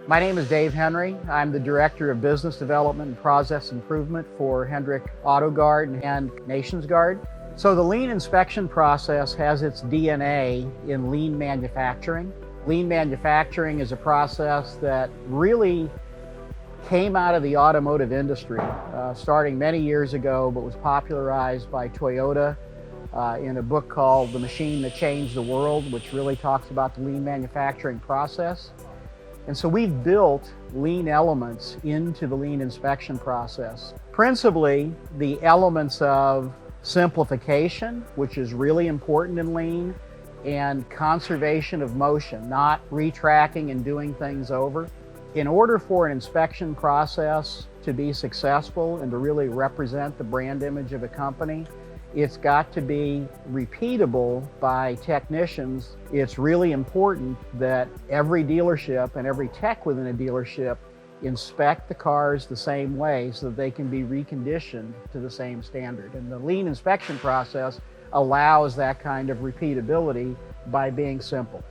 My name is Dave Henry. I'm the Director of Business Development and Process Improvement for Hendrick AutoGuard and NationsGuard. So the lean inspection process has its DNA in lean manufacturing. Lean manufacturing is a process that really came out of the automotive industry, starting many years ago, but was popularized by Toyota in a book called The Machine That Changed the World, which really talks about the lean manufacturing process. And so we've built lean elements into the lean inspection process. Principally, the elements of simplification, which is really important in lean, and conservation of motion, not retracking and doing things over. In order for an inspection process to be successful and to really represent the brand image of a company, it's got to be repeatable by technicians. It's really important that every dealership and every tech within a dealership inspect the cars the same way so that they can be reconditioned to the same standard. And the lean inspection process allows that kind of repeatability by being simple.